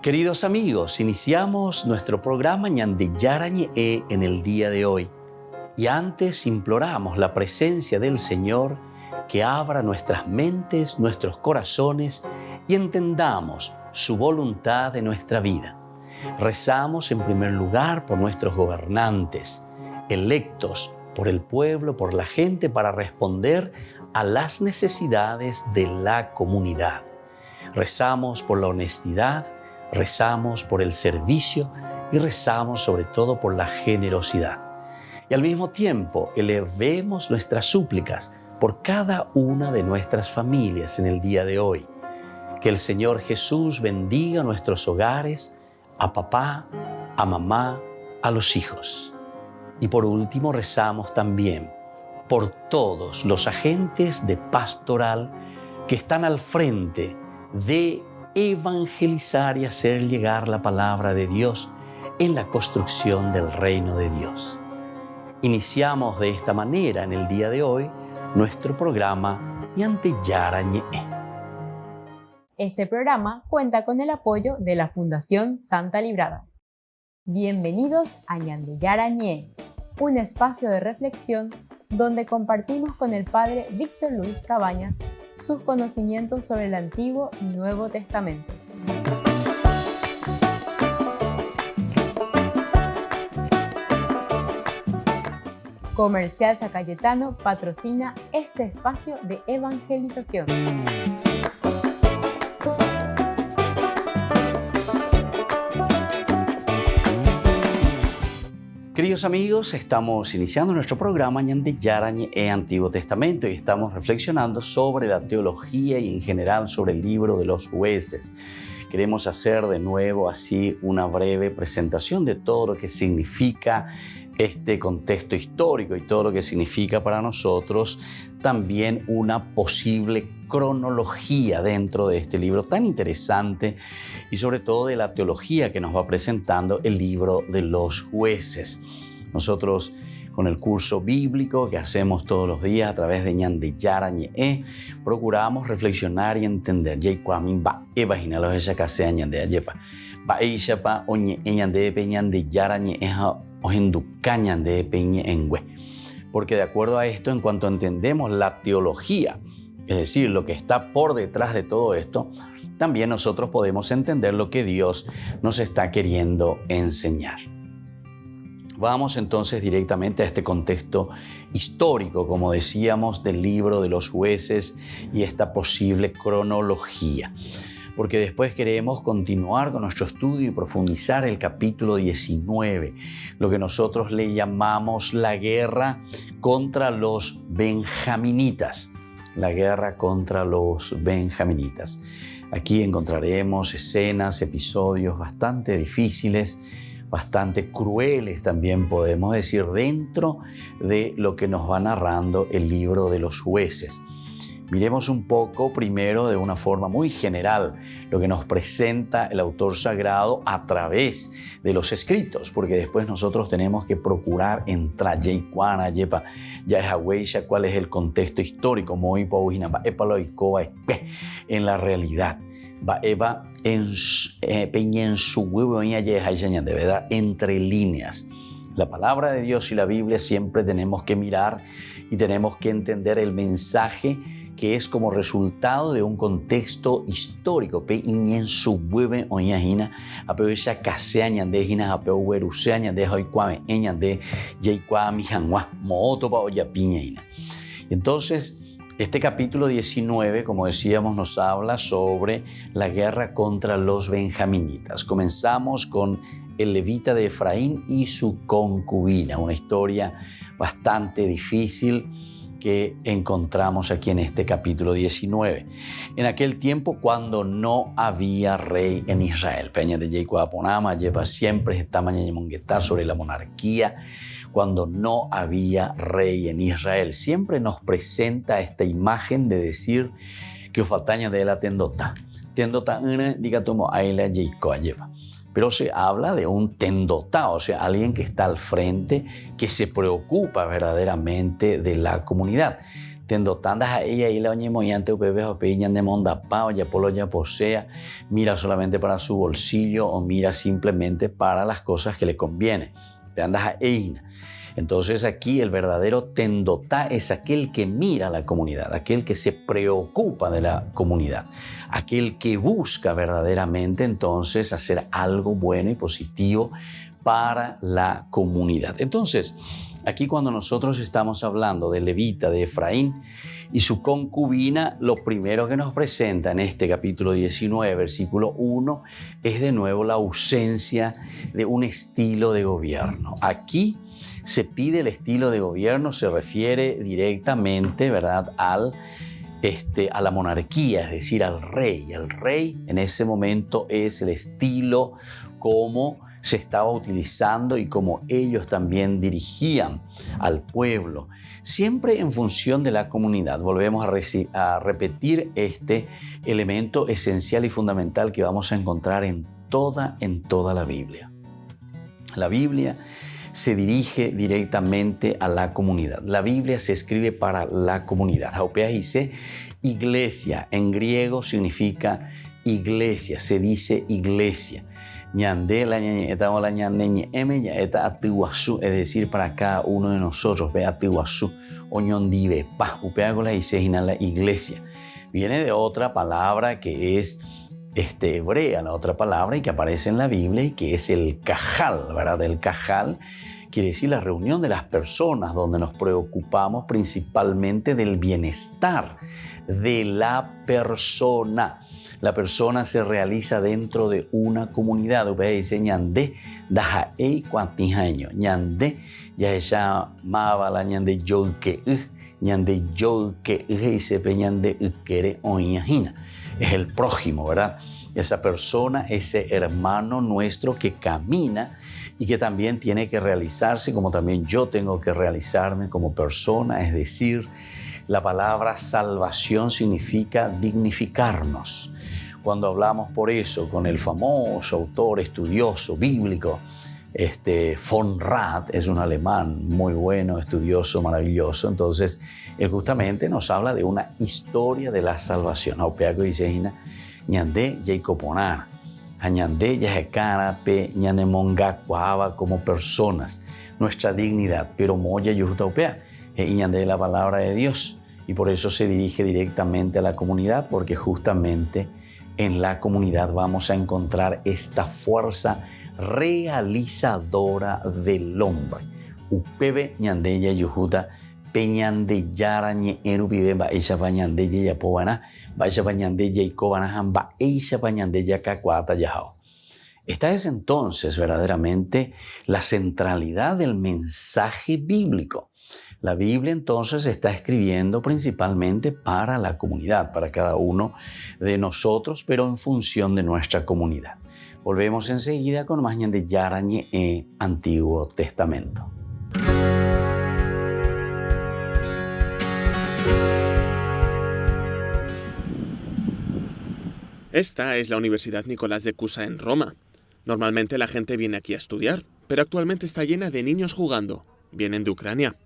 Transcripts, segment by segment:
Queridos amigos, iniciamos nuestro programa Ñande Yarañe en el día de hoy. Y antes imploramos la presencia del Señor que abra nuestras mentes, nuestros corazones y entendamos su voluntad de nuestra vida. Rezamos en primer lugar por nuestros gobernantes, electos por el pueblo, por la gente, para responder a las necesidades de la comunidad. Rezamos por la honestidad, rezamos por el servicio y rezamos sobre todo por la generosidad. Y al mismo tiempo elevemos nuestras súplicas por cada una de nuestras familias en el día de hoy. Que el Señor Jesús bendiga nuestros hogares, a papá, a mamá, a los hijos. Y por último rezamos también por todos los agentes de pastoral que están al frente de evangelizar y hacer llegar la palabra de Dios en la construcción del reino de Dios. Iniciamos de esta manera en el día de hoy nuestro programa Ñande Yarañe. Este programa cuenta con el apoyo de la Fundación Santa Librada. Bienvenidos a Ñande Yarañe, un espacio de reflexión donde compartimos con el Padre Víctor Luis Cabañas sus conocimientos sobre el Antiguo y Nuevo Testamento. Comercial San Cayetano patrocina este espacio de evangelización. Queridos amigos, estamos iniciando nuestro programa Ñande Yarañe Antiguo Testamento y estamos reflexionando sobre la teología y en general sobre el libro de los Jueces. Queremos hacer de nuevo así una breve presentación de todo lo que significa este contexto histórico y todo lo que significa para nosotros también una posible cronología dentro de este libro tan interesante y sobre todo de la teología que nos va presentando el libro de los Jueces. Nosotros con el curso bíblico que hacemos todos los días a través de Ñande Yarañe procuramos reflexionar y entender porque de acuerdo a esto, en cuanto entendemos la teología, es decir, lo que está por detrás de todo esto, también nosotros podemos entender lo que Dios nos está queriendo enseñar. Vamos entonces directamente a este contexto histórico, como decíamos, del libro de los Jueces y esta posible cronología. Porque después queremos continuar con nuestro estudio y profundizar el capítulo 19, lo que nosotros le llamamos la guerra contra los benjaminitas. La guerra contra los benjaminitas. Aquí encontraremos escenas, episodios bastante difíciles, bastante crueles también podemos decir, dentro de lo que nos va narrando el libro de los Jueces. Miremos un poco primero de una forma muy general lo que nos presenta el autor sagrado a través de los escritos, porque después nosotros tenemos que procurar entrar cuál es el contexto histórico en la realidad. De verdad, entre líneas. La palabra de Dios y la Biblia siempre tenemos que mirar y tenemos que entender el mensaje que es como resultado de un contexto histórico. Entonces, este capítulo 19, como decíamos, nos habla sobre la guerra contra los benjaminitas. Comenzamos con el levita de Efraín y su concubina, una historia bastante difícil que encontramos aquí en este capítulo 19. En aquel tiempo, cuando no había rey en Israel, Peña de Yeicuaponama lleva siempre esta mañana sobre la monarquía, cuando no había rey en Israel. Siempre nos presenta esta imagen de decir que ofaltaña de la tendota. Tendota una, diga tomo aila Yeicoa lleva. Pero se habla de un tendotá, o sea, alguien que está al frente, que se preocupa verdaderamente de la comunidad. tendotandas a ella y la oñe moyante upebe o peñan de monda pao ya polo ya posea, mira solamente para su bolsillo o mira simplemente para las cosas que le conviene. Te andas a eina. Entonces aquí el verdadero tendotá es aquel que mira a la comunidad, aquel que se preocupa de la comunidad, aquel que busca verdaderamente entonces hacer algo bueno y positivo para la comunidad. Entonces, aquí cuando nosotros estamos hablando de Levita, de Efraín y su concubina, lo primero que nos presenta en este capítulo 19, versículo 1, es de nuevo la ausencia de un estilo de gobierno. Aquí se pide el estilo de gobierno, se refiere directamente, ¿verdad?, a la monarquía, es decir, al rey. El rey en ese momento es el estilo como se estaba utilizando y como ellos también dirigían al pueblo, siempre en función de la comunidad. Volvemos a repetir este elemento esencial y fundamental que vamos a encontrar en toda la Biblia. La Biblia se dirige directamente a la comunidad. La Biblia se escribe para la comunidad. Haupea dice iglesia, en griego significa iglesia, se dice iglesia. Ñande la ñañeta o la ñande eme ya eta atiwasu, es decir, para cada uno de nosotros, ve atiwasu o ñondive pa, upea con la dice la iglesia. Viene de otra palabra que es hebrea, la otra palabra y que aparece en la Biblia y que es el cajal, ¿verdad? El cajal quiere decir la reunión de las personas donde nos preocupamos principalmente del bienestar de la persona. La persona se realiza dentro de una comunidad. Usted dice ñande dajaei cuantijaño. Ñande ya ella maba la ñande yolke ñande yolke y se peñande ukere oñajina. Es el prójimo, ¿verdad? Esa persona, ese hermano nuestro que camina y que también tiene que realizarse, como también yo tengo que realizarme como persona. Es decir, la palabra salvación significa dignificarnos. Cuando hablamos por eso con el famoso autor estudioso bíblico, von Rad, es un alemán muy bueno, estudioso, maravilloso. Entonces, él justamente nos habla de una historia de la salvación. Aupeaco dice, ñande jacoponar, ñande yajekara pe ñande monga cuava como personas, nuestra dignidad, pero moya yujuta aupea, y ñande la palabra de Dios. Y por eso se dirige directamente a la comunidad, porque justamente en la comunidad vamos a encontrar esta fuerza realizadora del hombre. Upebe ñandeya yujuta peñande yarañe erupibe ba eisa bañandeya yapobana ba eisa bañandeya ikobana hamba eisa bañandeya kakuata yahao. Esta es entonces verdaderamente la centralidad del mensaje bíblico. La Biblia entonces está escribiendo principalmente para la comunidad, para cada uno de nosotros, pero en función de nuestra comunidad. Volvemos enseguida con más de Yarañe Antiguo Testamento. Esta es la Universidad Nicolás de Cusa en Roma. Normalmente la gente viene aquí a estudiar, pero actualmente está llena de niños jugando. Vienen de Ucrania.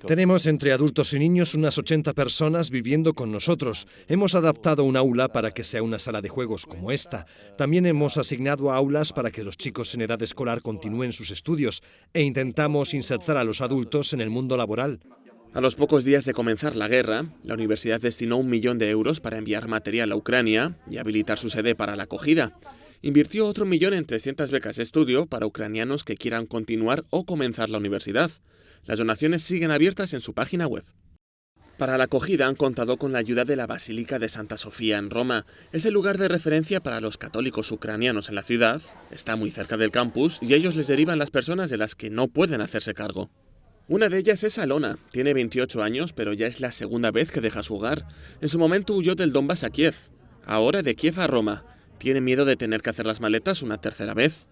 Tenemos entre adultos y niños unas 80 personas viviendo con nosotros. Hemos adaptado un aula para que sea una sala de juegos como esta. También hemos asignado aulas para que los chicos en edad escolar continúen sus estudios e intentamos insertar a los adultos en el mundo laboral. A los pocos días de comenzar la guerra, la universidad destinó 1 millón de euros para enviar material a Ucrania y habilitar su sede para la acogida. Invirtió otro 1 millón en 300 becas de estudio para ucranianos que quieran continuar o comenzar la universidad. Las donaciones siguen abiertas en su página web. Para la acogida han contado con la ayuda de la Basílica de Santa Sofía en Roma. Es el lugar de referencia para los católicos ucranianos en la ciudad, está muy cerca del campus y ellos les derivan las personas de las que no pueden hacerse cargo. Una de ellas es Alona, tiene 28 años, pero ya es la segunda vez que deja su hogar. En su momento huyó del Donbass a Kiev, ahora de Kiev a Roma. Tiene miedo de tener que hacer las maletas una tercera vez.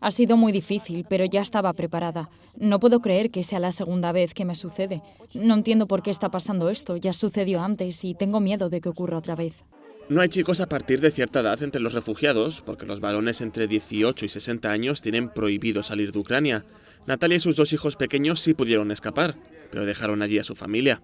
Ha sido muy difícil, pero ya estaba preparada. No puedo creer que sea la segunda vez que me sucede. No entiendo por qué está pasando esto, ya sucedió antes y tengo miedo de que ocurra otra vez. No hay chicos a partir de cierta edad entre los refugiados, porque los varones entre 18 y 60 años tienen prohibido salir de Ucrania. Natalia y sus 2 hijos pequeños sí pudieron escapar, pero dejaron allí a su familia.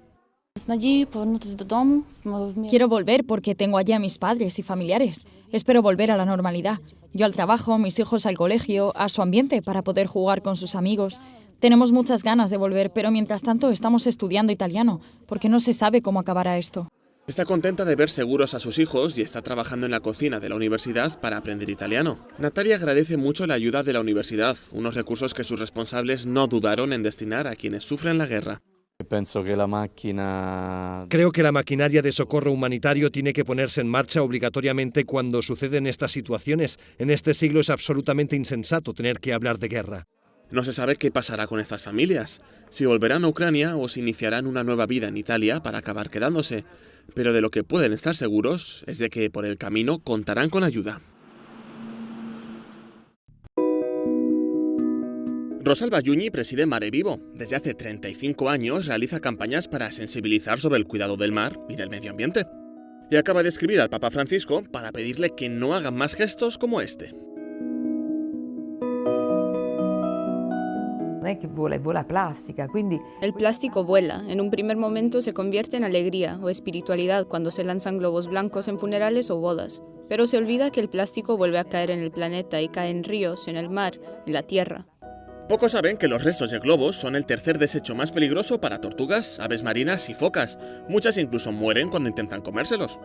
Quiero volver porque tengo allí a mis padres y familiares. Espero volver a la normalidad. Yo al trabajo, mis hijos al colegio, a su ambiente para poder jugar con sus amigos. Tenemos muchas ganas de volver, pero mientras tanto estamos estudiando italiano, porque no se sabe cómo acabará esto. Está contenta de ver seguros a sus hijos y está trabajando en la cocina de la universidad para aprender italiano. Natalia agradece mucho la ayuda de la universidad, unos recursos que sus responsables no dudaron en destinar a quienes sufren la guerra. Creo que la maquinaria de socorro humanitario tiene que ponerse en marcha obligatoriamente cuando suceden estas situaciones. En este siglo es absolutamente insensato tener que hablar de guerra. No se sabe qué pasará con estas familias, si volverán a Ucrania o si iniciarán una nueva vida en Italia para acabar quedándose. Pero de lo que pueden estar seguros es de que por el camino contarán con ayuda. Rosalba Giugni preside Mare Vivo. Desde hace 35 años realiza campañas para sensibilizar sobre el cuidado del mar y del medio ambiente. Y acaba de escribir al Papa Francisco para pedirle que no hagan más gestos como este. El plástico vuela. En un primer momento se convierte en alegría o espiritualidad cuando se lanzan globos blancos en funerales o bodas. Pero se olvida que el plástico vuelve a caer en el planeta y cae en ríos, en el mar, en la tierra. Pocos saben que los restos de globos son el tercer desecho más peligroso para tortugas, aves marinas y focas. Muchas incluso mueren cuando intentan comérselos.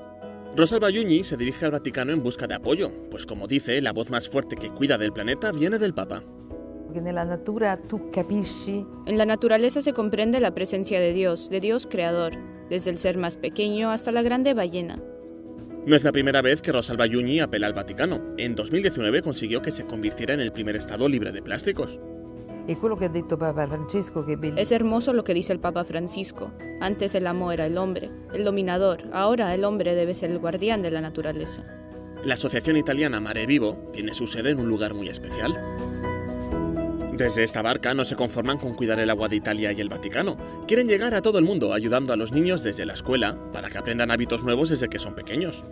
Rosalba Giugni se dirige al Vaticano en busca de apoyo, pues como dice, la voz más fuerte que cuida del planeta viene del Papa. En la naturaleza se comprende la presencia de Dios creador, desde el ser más pequeño hasta la grande ballena. No es la primera vez que Rosalba Giugni apela al Vaticano. En 2019 consiguió que se convirtiera en el primer estado libre de plásticos. Es hermoso lo que dice el Papa Francisco. Antes el amo era el hombre, el dominador. Ahora el hombre debe ser el guardián de la naturaleza. La asociación italiana Mare Vivo tiene su sede en un lugar muy especial. Desde esta barca no se conforman con cuidar el agua de Italia y el Vaticano. Quieren llegar a todo el mundo ayudando a los niños desde la escuela para que aprendan hábitos nuevos desde que son pequeños.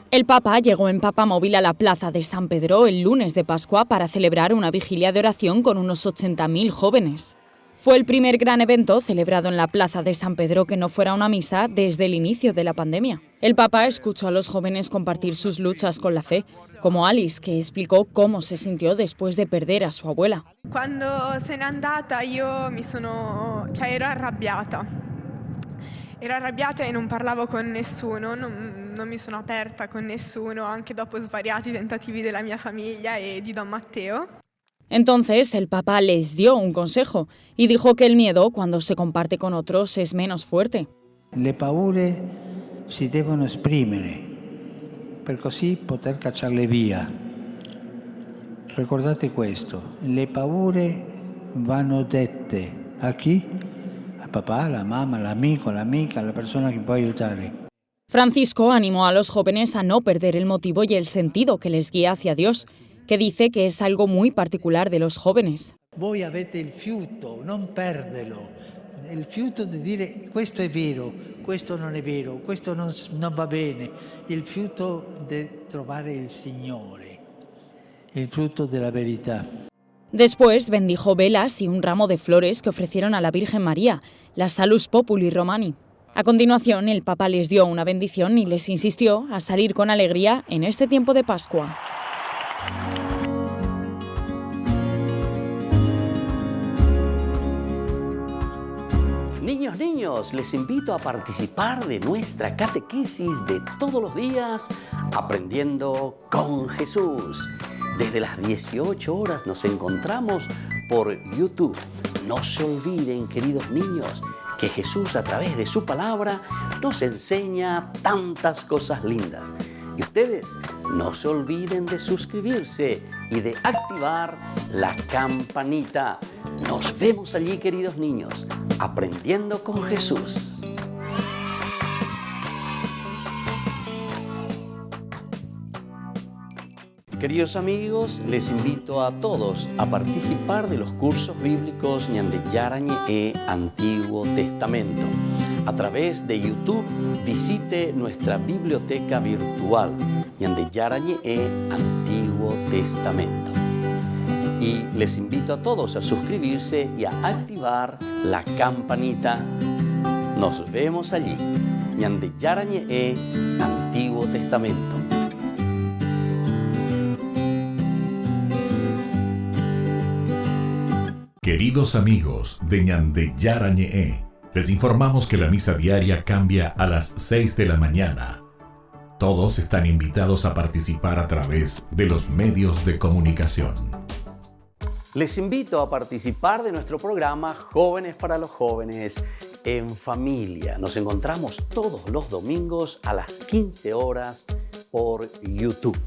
El Papa llegó en papamóvil a la plaza de San Pedro el lunes de Pascua para celebrar una vigilia de oración con unos 80.000 jóvenes. Fue el primer gran evento celebrado en la plaza de San Pedro que no fuera una misa desde el inicio de la pandemia. El Papa escuchó a los jóvenes compartir sus luchas con la fe, como Alice, que explicó cómo se sintió después de perder a su abuela. Cuando se n'è andata io ero arrabbiata. Ero arrabbiata e non parlavo con nessuno, non mi sono aperta con nessuno, anche dopo svariati tentativi della mia famiglia e di Don Matteo. Entonces el Papa les dio un consejo y dijo que el miedo, cuando se comparte con otros, es menos fuerte. Le paure si devono esprimere per così poter cacciarle via. Ricordate questo, le paure vanno dette a chi? Al papà, alla mamma, all'amico, all'amica, alla persona che può aiutare. Francisco animó a los jóvenes a no perder el motivo y el sentido que les guía hacia Dios, que dice que es algo muy particular de los jóvenes. Voi avete il fiuto, non perderlo. Il fiuto di dire questo è vero, questo non è vero, questo non va bene. Il fiuto di trovare il Signore, il frutto della verità. Después bendijo velas y un ramo de flores que ofrecieron a la Virgen María, la Salus Populi Romani. A continuación, el Papa les dio una bendición y les insistió a salir con alegría en este tiempo de Pascua. Niños, les invito a participar de nuestra catequesis de todos los días, Aprendiendo con Jesús. Desde las 18 horas nos encontramos por YouTube. No se olviden, queridos niños, que Jesús a través de su palabra nos enseña tantas cosas lindas. Y ustedes no se olviden de suscribirse y de activar la campanita. Nos vemos allí, queridos niños, aprendiendo con Jesús. Queridos amigos, les invito a todos a participar de los cursos bíblicos Ñande Yarañe e Antiguo Testamento. A través de YouTube visite nuestra biblioteca virtual Ñande Yarañe Antiguo Testamento. Y les invito a todos a suscribirse y a activar la campanita. Nos vemos allí. Ñande Yarañe Antiguo Testamento. Queridos amigos de Ñande Yarañe, les informamos que la misa diaria cambia a las 6 de la mañana. Todos están invitados a participar a través de los medios de comunicación. Les invito a participar de nuestro programa Jóvenes para los Jóvenes en Familia. Nos encontramos todos los domingos a las 15 horas por YouTube.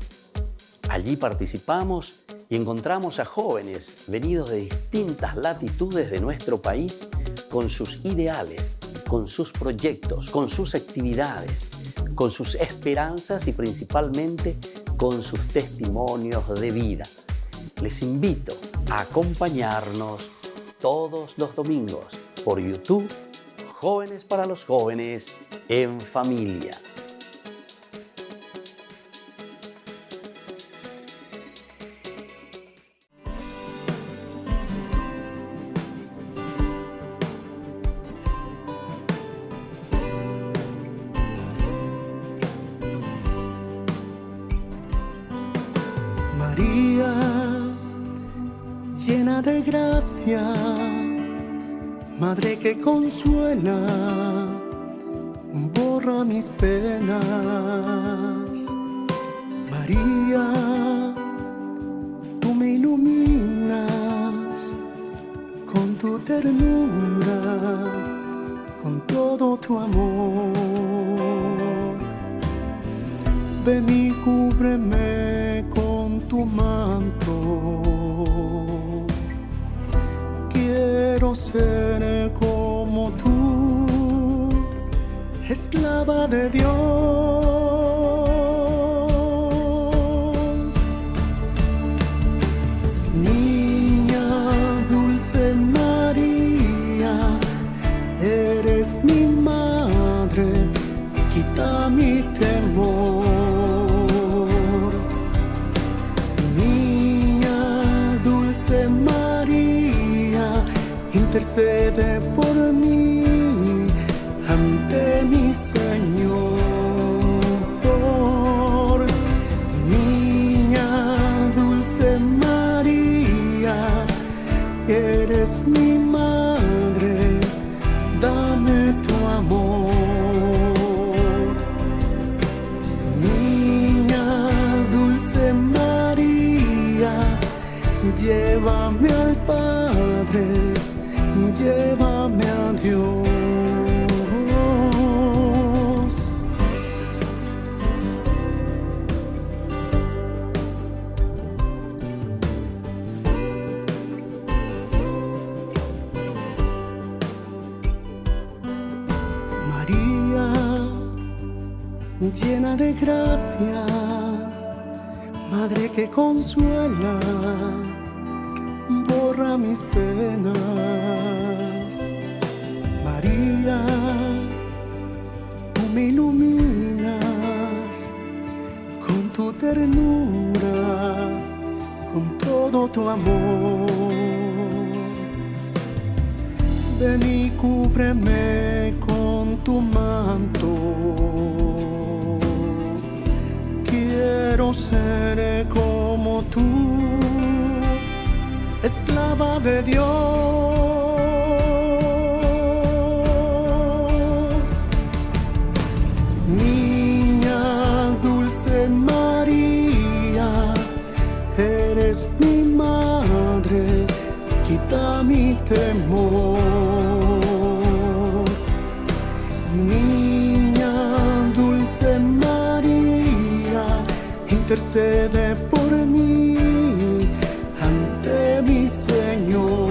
Allí participamos y encontramos a jóvenes venidos de distintas latitudes de nuestro país con sus ideales, con sus proyectos, con sus actividades, con sus esperanzas y principalmente con sus testimonios de vida. Les invito a acompañarnos todos los domingos por YouTube, Jóvenes para los Jóvenes en Familia. María, llena de gracia, Madre que consuela, borra mis penas. María, tú me iluminas con tu ternura, con todo tu amor. Ven y cúbreme con tu manto. Quiero ser como tú, esclava de Dios. Niña dulce María, eres mi madre, quita mi temor. Intercede por mí ante mi Señor. Niña dulce María, eres mi madre, dame tu amor. Niña dulce María, llévame al Padre, llévame a Dios. María, llena de gracia, Madre que consuela, borra mis penas. María, tú me iluminas con tu ternura, con todo tu amor. Ven y cúbreme con tu manto. Quiero ser como tú, esclava de Dios. Niña dulce María, eres mi madre, quita mi temor. Niña dulce María, intercede por mí ante mi Señor.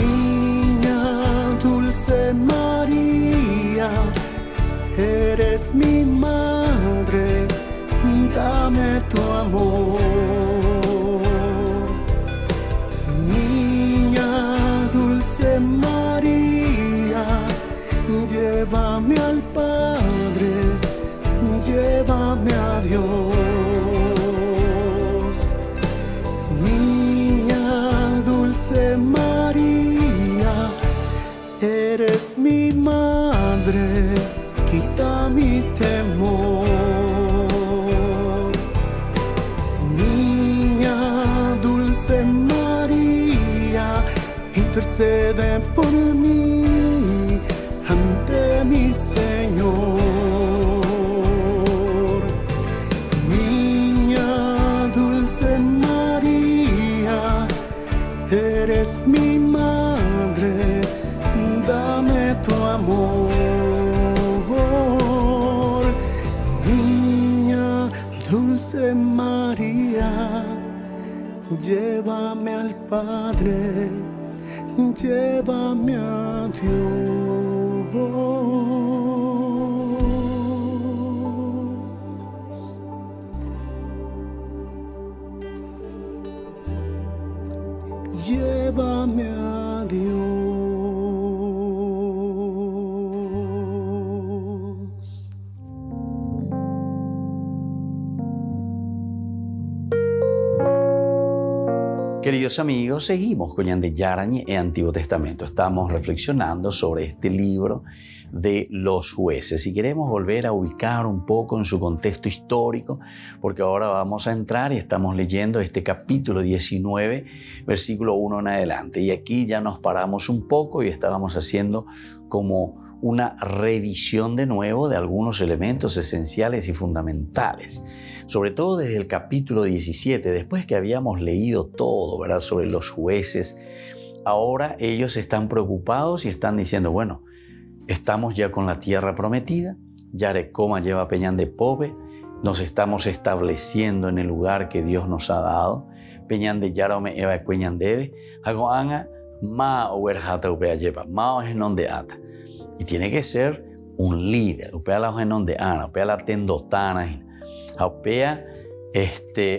Niña dulce María, eres mi madre, dame tu amor. Niña dulce María, llévame al Padre, llévame a Dios. Niña dulce María, eres mi madre, quita mi temor. Niña dulce María, intercede por mí ante mi Señor. Niña dulce María, eres mi madre, dame tu amor. Niña dulce María, llévame al Padre, llévame a Dios. Llévame a Dios. Queridos amigos, seguimos con Ñande Yarañe e Antiguo Testamento. Estamos reflexionando sobre este libro de los jueces y queremos volver a ubicar un poco en su contexto histórico, porque ahora vamos a entrar y estamos leyendo este capítulo 19, versículo 1 en adelante. Y aquí ya nos paramos un poco y estábamos haciendo como una revisión de nuevo de algunos elementos esenciales y fundamentales, sobre todo desde el capítulo 17, después que habíamos leído todo, ¿verdad?, sobre los jueces. Ahora ellos están preocupados y están diciendo, bueno, estamos ya con la tierra prometida, Yarecoma lleva Peñán de Pobe, nos estamos estableciendo en el lugar que Dios nos ha dado, Peñán de Yarome Eva Cueñan debe, Hagoanga, Ma Oberhata Upea lleva, Ma es donde ata. Y tiene que ser un líder. Upea la genon de Ana, upea la tendotana, upea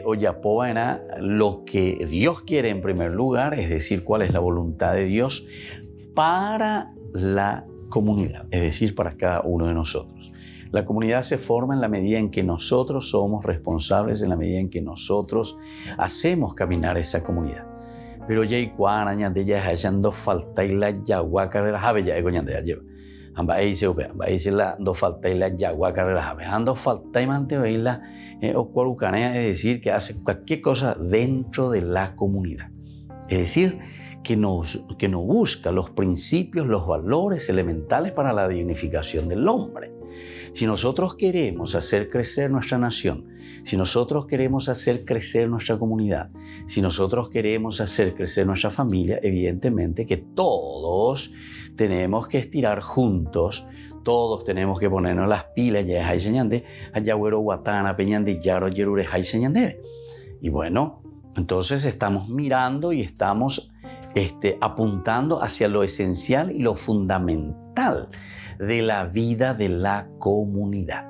oyapoa era lo que Dios quiere en primer lugar, es decir, cuál es la voluntad de Dios para la comunidad, es decir, para cada uno de nosotros. La comunidad se forma en la medida en que nosotros somos responsables, en la medida en que nosotros hacemos caminar esa comunidad. Pero ya igual añade ya hallando falta y la yagua carrera jave ya ego ñande lleva. Amba dice la do falta y la yagua carrera jave. Ando falta y mante veila o cuarucanea, es decir, que hace cualquier cosa dentro de la comunidad. Es decir, que no busca los principios, los valores elementales para la dignificación del hombre. Si nosotros queremos hacer crecer nuestra nación, si nosotros queremos hacer crecer nuestra comunidad, si nosotros queremos hacer crecer nuestra familia, evidentemente que todos tenemos que estirar juntos, todos tenemos que ponernos las pilas, ya hay señande, ayagüero guatana, peñande yaro, yerure, hay señande. Y bueno, entonces estamos mirando y estamos apuntando hacia lo esencial y lo fundamental de la vida de la comunidad.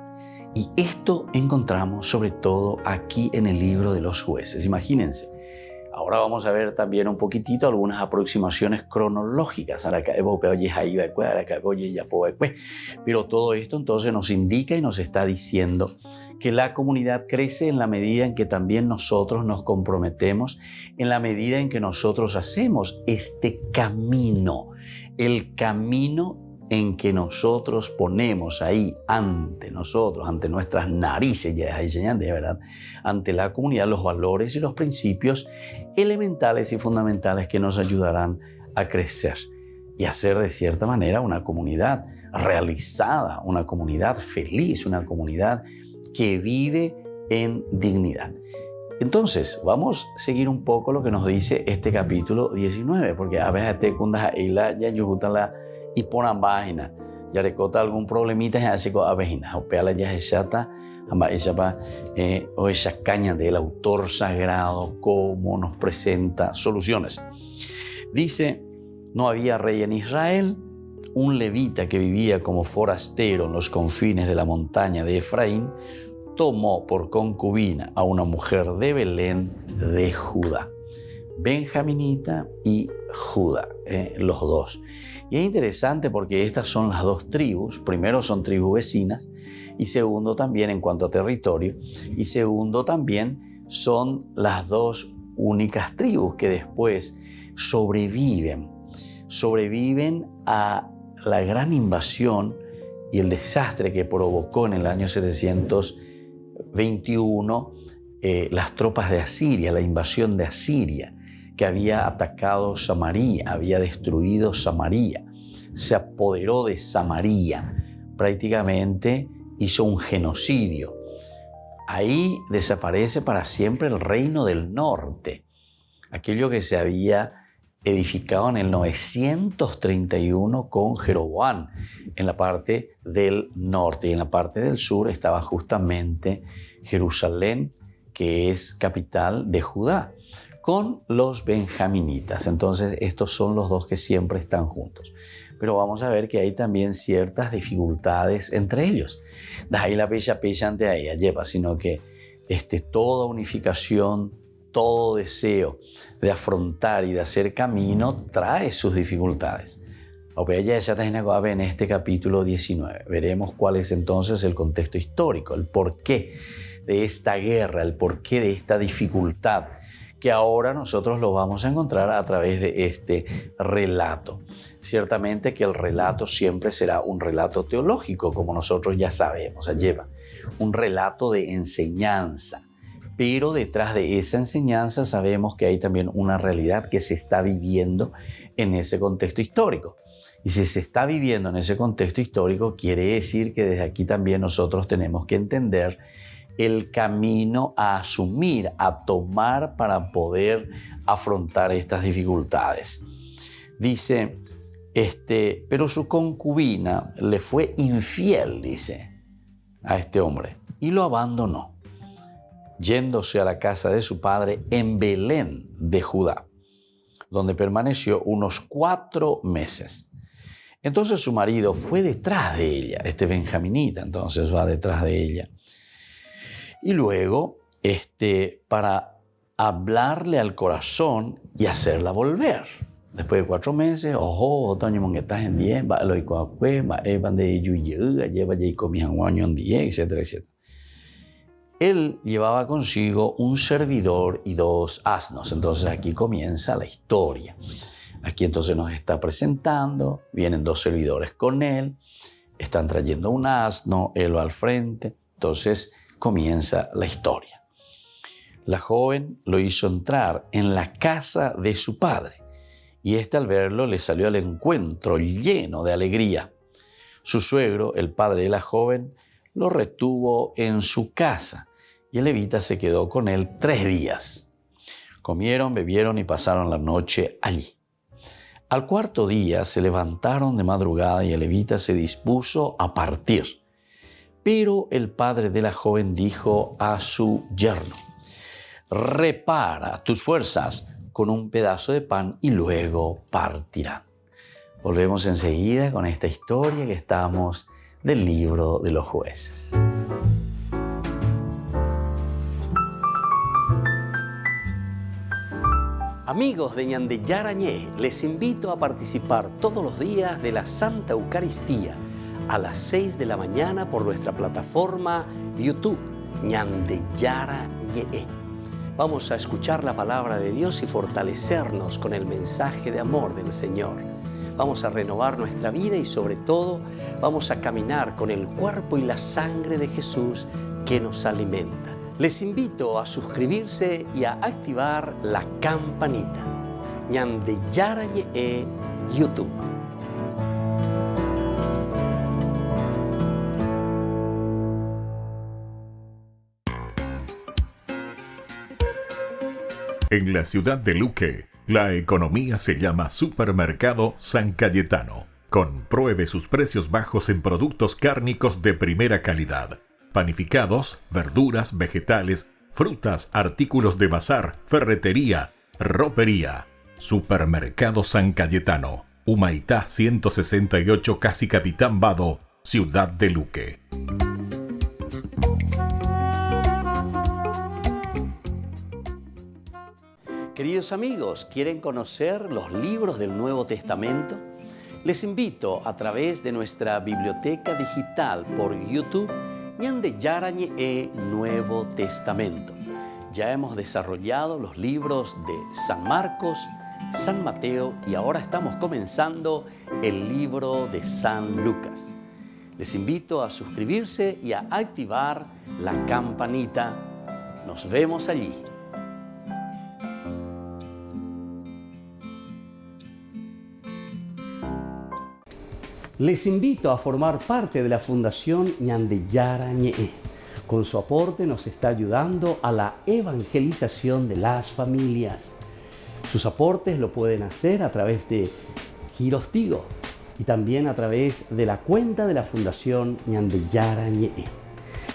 Y esto encontramos sobre todo aquí en el libro de los jueces. Imagínense, ahora vamos a ver también un poquitito algunas aproximaciones cronológicas. Pero todo esto entonces nos indica y nos está diciendo que la comunidad crece en la medida en que también nosotros nos comprometemos, en la medida en que nosotros hacemos este camino, el camino en que nosotros ponemos ahí ante nosotros, ante nuestras narices, ya es de verdad, ante la comunidad, los valores y los principios elementales y fundamentales que nos ayudarán a crecer y a ser de cierta manera una comunidad realizada, una comunidad feliz, una comunidad que vive en dignidad. Entonces, vamos a seguir un poco lo que nos dice este capítulo 19, porque a veces te kundas ila ya yujuta la y ponan página ya recota algún problemita ya se co avejina o peala ya chata amba esa pa o esa caña del autor sagrado cómo nos presenta soluciones. Dice, no había rey en Israel, un levita que vivía como forastero en los confines de la montaña de Efraín tomó por concubina a una mujer de Belén de Judá, benjaminita y Judá, los dos. Y es interesante porque estas son las dos tribus. Primero, son tribus vecinas, y segundo, también en cuanto a territorio, y segundo, también son las dos únicas tribus que después sobreviven a la gran invasión y el desastre que provocó en el año 721 las tropas de Asiria, la invasión de Asiria, que había atacado Samaria, había destruido Samaria, se apoderó de Samaria, prácticamente hizo un genocidio. Ahí desaparece para siempre el reino del norte, aquello que se había edificado en el 931 con Jeroboam, en la parte del norte, y en la parte del sur estaba justamente Jerusalén, que es capital de Judá, con los benjaminitas. Entonces estos son los dos que siempre están juntos. Pero vamos a ver que hay también ciertas dificultades entre ellos. De ahí la pecha ante ella lleva, sino que toda unificación, todo deseo de afrontar y de hacer camino trae sus dificultades. En este capítulo 19 veremos cuál es entonces el contexto histórico, el porqué de esta guerra, el porqué de esta dificultad, que ahora nosotros lo vamos a encontrar a través de este relato. Ciertamente que el relato siempre será un relato teológico, como nosotros ya sabemos, lleva un relato de enseñanza, pero detrás de esa enseñanza sabemos que hay también una realidad que se está viviendo en ese contexto histórico. Y si se está viviendo en ese contexto histórico, quiere decir que desde aquí también nosotros tenemos que entender el camino a asumir, a tomar para poder afrontar estas dificultades. Dice, pero su concubina le fue infiel, dice, a este hombre, y lo abandonó, yéndose a la casa de su padre en Belén de Judá, donde permaneció unos 4 meses. Entonces su marido fue detrás de ella, benjaminita, entonces va detrás de ella. Y luego, para hablarle al corazón y hacerla volver. Después de 4 meses, etcétera. Él llevaba consigo un servidor y 2 asnos. Entonces aquí comienza la historia. Aquí entonces nos está presentando, vienen 2 servidores con él, están trayendo un asno, él va al frente. Entonces comienza la historia. La joven lo hizo entrar en la casa de su padre, y al verlo le salió al encuentro lleno de alegría. Su suegro, el padre de la joven, lo retuvo en su casa, y el levita se quedó con él 3 días. Comieron, bebieron y pasaron la noche allí. Al 4.º día se levantaron de madrugada y el levita se dispuso a partir. Pero el padre de la joven dijo a su yerno, repara tus fuerzas con un pedazo de pan y luego partirán. Volvemos enseguida con esta historia que estamos del libro de los jueces. Amigos de Ñande Yarañé, les invito a participar todos los días de la Santa Eucaristía a las 6 de la mañana por nuestra plataforma YouTube, Ñande Yarañé. Vamos a escuchar la palabra de Dios y fortalecernos con el mensaje de amor del Señor. Vamos a renovar nuestra vida y sobre todo vamos a caminar con el cuerpo y la sangre de Jesús que nos alimenta. Les invito a suscribirse y a activar la campanita. Ñande Yarañé YouTube. En la ciudad de Luque, la economía se llama Supermercado San Cayetano. Compruebe sus precios bajos en productos cárnicos de primera calidad. Panificados, verduras, vegetales, frutas, artículos de bazar, ferretería, ropería. Supermercado San Cayetano. Humaitá 168, Casi Capitán Vado, ciudad de Luque. Queridos amigos, ¿quieren conocer los libros del Nuevo Testamento? Les invito a través de nuestra biblioteca digital por YouTube, Ñande Yarañe Nuevo Testamento. Ya hemos desarrollado los libros de San Marcos, San Mateo y ahora estamos comenzando el libro de San Lucas. Les invito a suscribirse y a activar la campanita. Nos vemos allí. Les invito a formar parte de la Fundación Ñande Yarañe. Con su aporte nos está ayudando a la evangelización de las familias. Sus aportes lo pueden hacer a través de Giros Tigo y también a través de la cuenta de la Fundación Ñande Yarañe.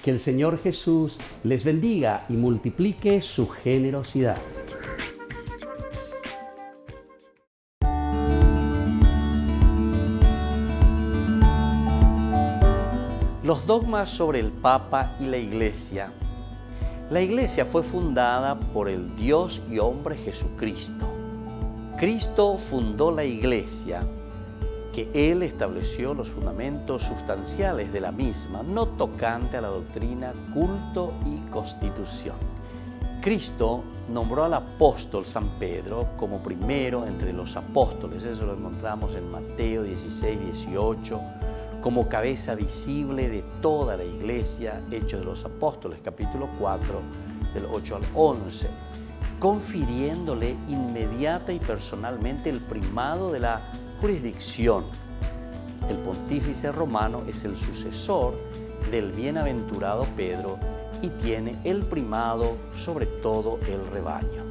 Que el Señor Jesús les bendiga y multiplique su generosidad. Los dogmas sobre el Papa y la Iglesia. La Iglesia fue fundada por el Dios y hombre Jesucristo. Cristo fundó la Iglesia, que Él estableció los fundamentos sustanciales de la misma, no tocante a la doctrina, culto y constitución. Cristo nombró al apóstol San Pedro como primero entre los apóstoles, eso lo encontramos en Mateo 16, 18, como cabeza visible de toda la Iglesia, Hechos de los Apóstoles, capítulo 4, del 8 al 11, confiriéndole inmediata y personalmente el primado de la jurisdicción. El pontífice romano es el sucesor del bienaventurado Pedro y tiene el primado sobre todo el rebaño.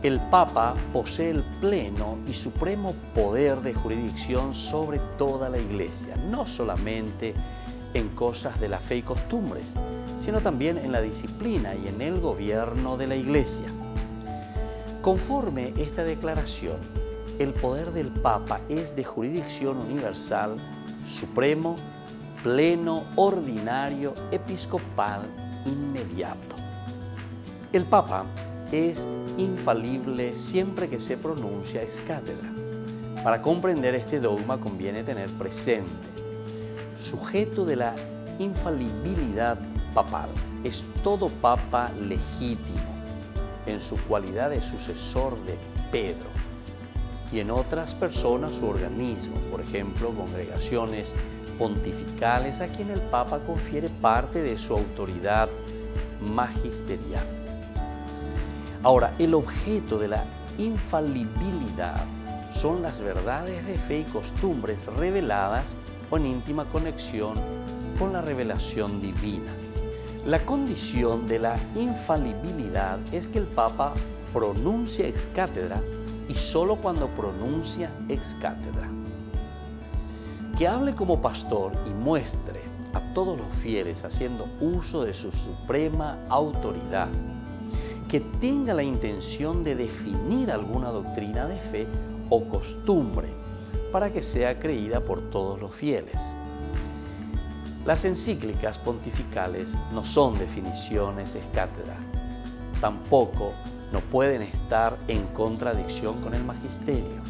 El Papa posee el pleno y supremo poder de jurisdicción sobre toda la Iglesia, no solamente en cosas de la fe y costumbres, sino también en la disciplina y en el gobierno de la Iglesia. Conforme esta declaración, el poder del Papa es de jurisdicción universal, supremo, pleno, ordinario, episcopal, inmediato. El Papa es infalible siempre que se pronuncia ex cátedra. Para comprender este dogma conviene tener presente, sujeto de la infalibilidad papal, es todo papa legítimo en su cualidad de sucesor de Pedro y en otras personas u organismos, por ejemplo, congregaciones pontificales a quien el Papa confiere parte de su autoridad magisterial. Ahora, el objeto de la infalibilidad son las verdades de fe y costumbres reveladas o en íntima conexión con la revelación divina. La condición de la infalibilidad es que el Papa pronuncia ex cátedra y solo cuando pronuncia ex cátedra. Que hable como pastor y muestre a todos los fieles haciendo uso de su suprema autoridad, que tenga la intención de definir alguna doctrina de fe o costumbre para que sea creída por todos los fieles. Las encíclicas pontificales no son definiciones ex cátedra, tampoco no pueden estar en contradicción con el magisterio.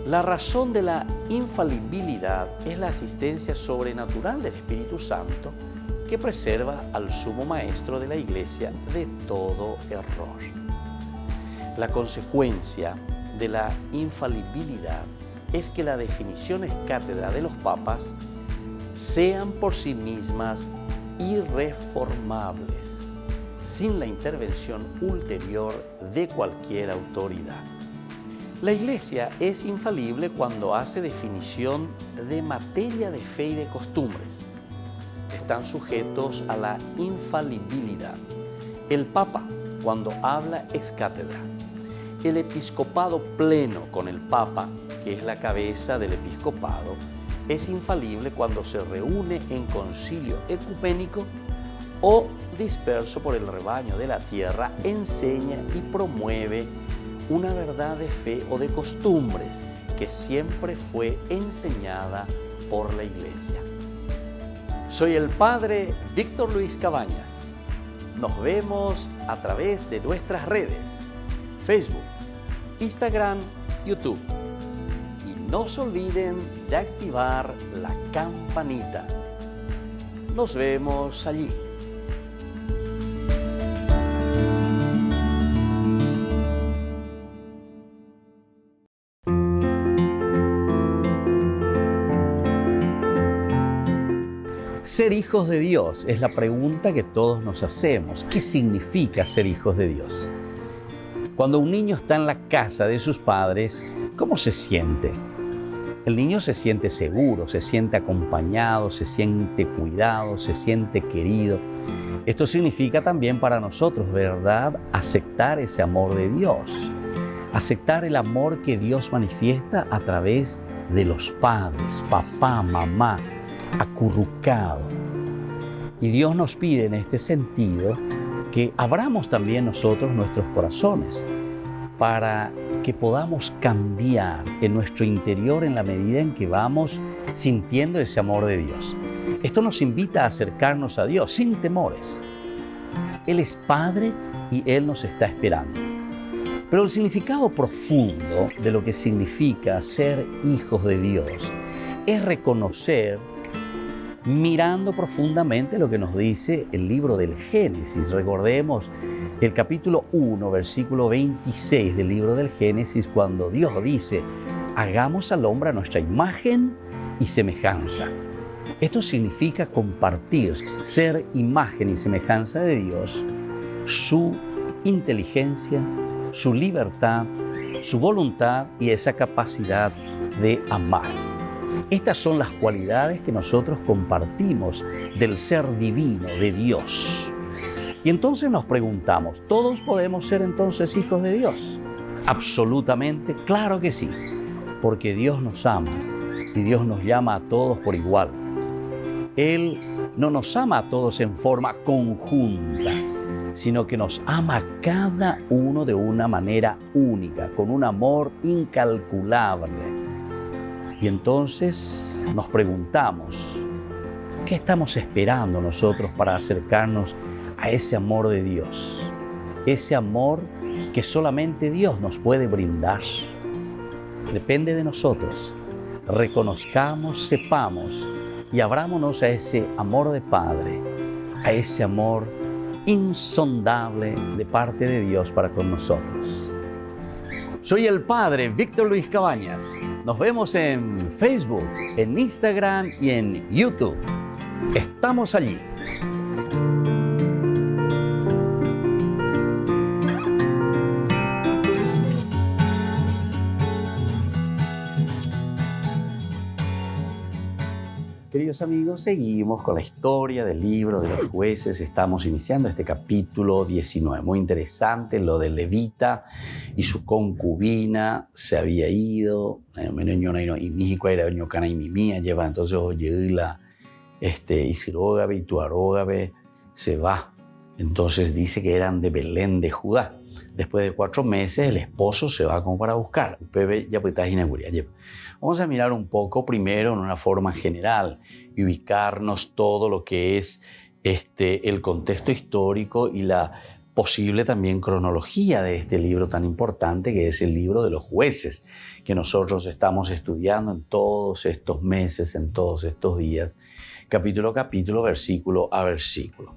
La razón de la infalibilidad es la asistencia sobrenatural del Espíritu Santo que preserva al sumo maestro de la Iglesia de todo error. La consecuencia de la infalibilidad es que las definiciones cátedra de los papas sean por sí mismas irreformables, sin la intervención ulterior de cualquier autoridad. La Iglesia es infalible cuando hace definición de materia de fe y de costumbres. Están sujetos a la infalibilidad. El Papa, cuando habla ex cátedra. El episcopado pleno con el Papa, que es la cabeza del episcopado, es infalible cuando se reúne en concilio ecuménico o disperso por el rebaño de la tierra, enseña y promueve una verdad de fe o de costumbres que siempre fue enseñada por la Iglesia. Soy el Padre Víctor Luis Cabañas. Nos vemos a través de nuestras redes, Facebook, Instagram, YouTube. Y no se olviden de activar la campanita. Nos vemos allí. Ser hijos de Dios es la pregunta que todos nos hacemos. ¿Qué significa ser hijos de Dios? Cuando un niño está en la casa de sus padres, ¿cómo se siente? El niño se siente seguro, se siente acompañado, se siente cuidado, se siente querido. Esto significa también para nosotros, ¿verdad?, aceptar ese amor de Dios. Aceptar el amor que Dios manifiesta a través de los padres, papá, mamá, acurrucado. Y Dios nos pide en este sentido que abramos también nosotros nuestros corazones para que podamos cambiar en nuestro interior en la medida en que vamos sintiendo ese amor de Dios. Esto nos invita a acercarnos a Dios sin temores. Él es Padre y Él nos está esperando. Pero el significado profundo de lo que significa ser hijos de Dios es reconocer, mirando profundamente lo que nos dice el libro del Génesis. Recordemos el capítulo 1, versículo 26 del libro del Génesis, cuando Dios dice: hagamos al hombre a nuestra imagen y semejanza. Esto significa compartir, ser imagen y semejanza de Dios, su inteligencia, su libertad, su voluntad y esa capacidad de amar. Estas son las cualidades que nosotros compartimos del ser divino de Dios. Y entonces nos preguntamos, ¿todos podemos ser entonces hijos de Dios? Absolutamente, claro que sí, porque Dios nos ama y Dios nos llama a todos por igual. Él no nos ama a todos en forma conjunta, sino que nos ama a cada uno de una manera única, con un amor incalculable. Y entonces nos preguntamos, ¿qué estamos esperando nosotros para acercarnos a ese amor de Dios? Ese amor que solamente Dios nos puede brindar. Depende de nosotros. Reconozcamos, sepamos y abrámonos a ese amor de Padre, a ese amor insondable de parte de Dios para con nosotros. Soy el Padre Víctor Luis Cabañas. Nos vemos en Facebook, en Instagram y en YouTube. Estamos allí. Queridos amigos, seguimos con la historia del libro de los jueces. Estamos iniciando este capítulo 19. Muy interesante lo de Levita y su concubina. Se había ido. Y México era y mi mía lleva entonces Oyela, Isirógabe y Tuarógabe se va. Entonces dice que eran de Belén de Judá. Después de 4 meses el esposo se va como para buscar. Vamos a mirar un poco primero en una forma general y ubicarnos todo lo que es el contexto histórico y la posible también cronología de este libro tan importante que es el libro de los jueces, que nosotros estamos estudiando en todos estos meses, en todos estos días, capítulo a capítulo, versículo a versículo.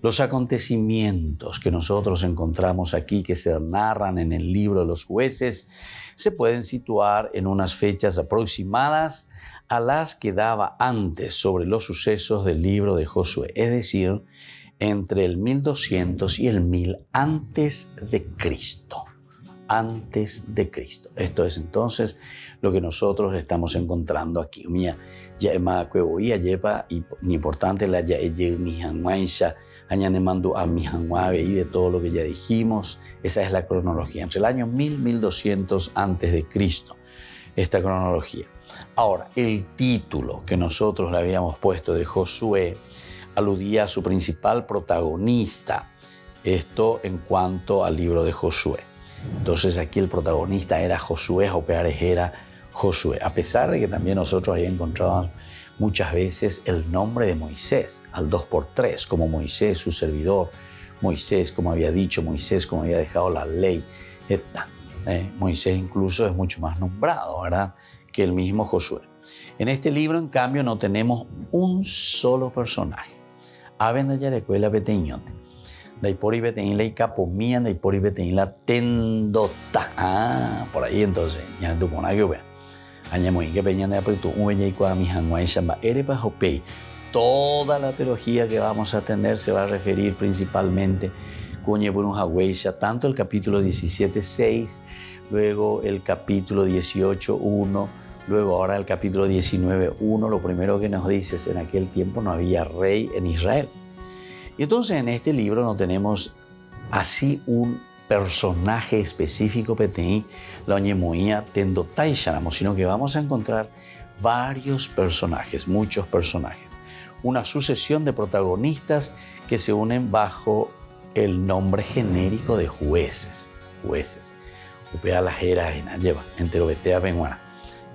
Los acontecimientos que nosotros encontramos aquí, que se narran en el libro de los jueces, se pueden situar en unas fechas aproximadas a las que daba antes sobre los sucesos del libro de Josué, es decir, entre el 1200 y el 1000 antes de Cristo. Antes de Cristo. Esto es entonces lo que nosotros estamos encontrando aquí. Ya importante la ya y de todo lo que ya dijimos. Esa es la cronología, entre el año 1000 y 1200 antes de Cristo, esta cronología. Ahora, el título que nosotros le habíamos puesto de Josué aludía a su principal protagonista, esto en cuanto al libro de Josué. Entonces aquí el protagonista era Josué, era Josué, a pesar de que también nosotros ahí encontrábamos muchas veces el nombre de Moisés, al 2x3, como Moisés, su servidor, Moisés, como había dicho, Moisés, como había dejado la ley, Moisés incluso es mucho más nombrado, ¿verdad?, que el mismo Josué. En este libro, en cambio, no tenemos un solo personaje. Aben de Yarecuela Beteñote. Daipori Beteñín la Icapomían, Daipori Beteñín la Tendota. Por ahí entonces, ya tu pona que vea. Añamoy que peñan de apretu, un beña y cuadra mi hanguay shamba, erepa jopei. Toda la teología que vamos a atender se va a referir principalmente a tanto el capítulo 17:6, luego el capítulo 18:1, luego ahora el capítulo 19:1. Lo primero que nos dice es: en aquel tiempo no había rey en Israel. Y entonces en este libro no tenemos así un personaje específico, Petei, la Oñemoía, Tendotai Shanamo, sino que vamos a encontrar varios personajes, muchos personajes. Una sucesión de protagonistas que se unen bajo el nombre genérico de jueces. Upea la jera lleva, enterobetea benguana.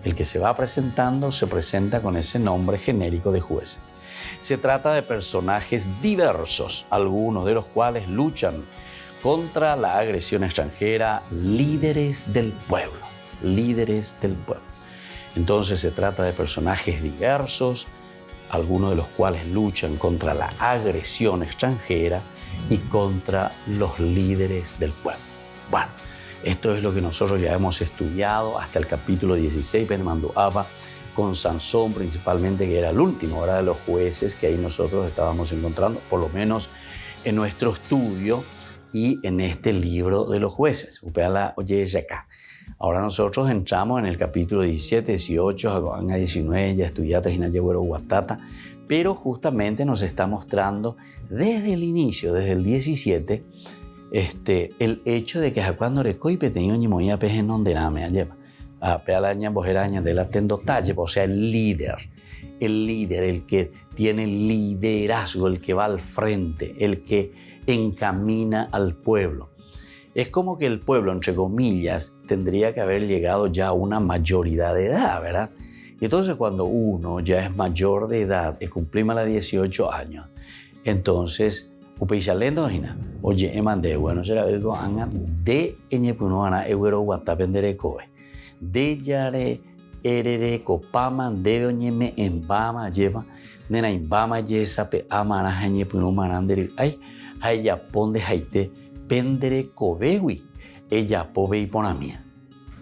El que se va presentando se presenta con ese nombre genérico de jueces. Se trata de personajes diversos, algunos de los cuales luchan contra la agresión extranjera, líderes del pueblo. Entonces se trata de personajes diversos, algunos de los cuales luchan contra la agresión extranjera y contra los líderes del pueblo. Bueno, esto es lo que nosotros ya hemos estudiado hasta el capítulo 16, Benmando Abba, con Sansón principalmente, que era el último, de los jueces que ahí nosotros estábamos encontrando, por lo menos en nuestro estudio y en este libro de los jueces. Ahora nosotros entramos en el capítulo 17, 18, 19, ya estudiaste en Ayagüero Guatata, pero justamente nos está mostrando desde el inicio, desde el 17, el hecho de que cuando recoy peteño ni moía peje non de la me lleva a pealaña bojeraña de la tendotalle, o sea, el líder, el que tiene liderazgo, el que va al frente, el que encamina al pueblo. Es como que el pueblo, entre comillas, tendría que haber llegado ya a una mayoría de edad, ¿verdad? Y entonces cuando uno ya es mayor de edad y cumplimos los 18 años, entonces, oye, emande, bueno, será algo de eñepunoana, euro guatapendere de yare erere copaman de oñeme en bama lleva, nena en bama yesa pe amana eñepuno manandere, ay ya ponde jaite pendere cobewi, ella pobe y ponamia.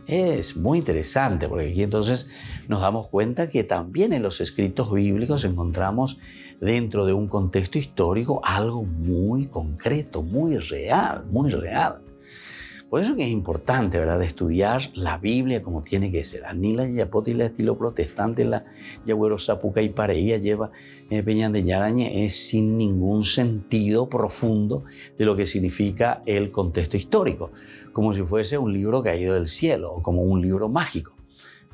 Es muy interesante porque aquí entonces nos damos cuenta que también en los escritos bíblicos encontramos dentro de un contexto histórico algo muy concreto, muy real. Por eso que es importante, ¿verdad?, de estudiar la Biblia como tiene que ser. Anila y Yapoti, estilo protestante, la Yagüero Zapuca y Pareía lleva Peñan de Yarañe, es sin ningún sentido profundo de lo que significa el contexto histórico, como si fuese un libro caído del cielo o como un libro mágico.